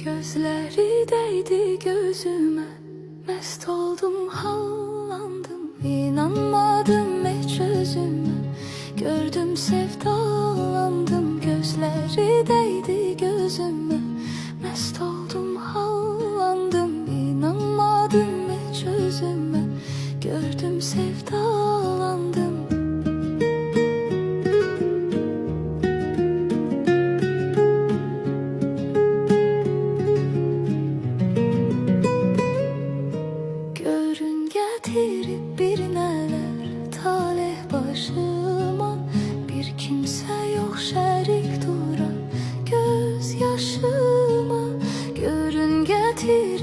Gözleri değdi gözüme, mest oldum, hallandım. İnanmadım hiç özüme, gördüm sevdalandım. Gözleri değdi gözüme, mest oldum, hallandım. İnanmadım hiç özüme, gördüm sevdalandım. Görün getirip bir neler talih başıma, bir kimse yok şerik duran göz yaşıma. Görün getirip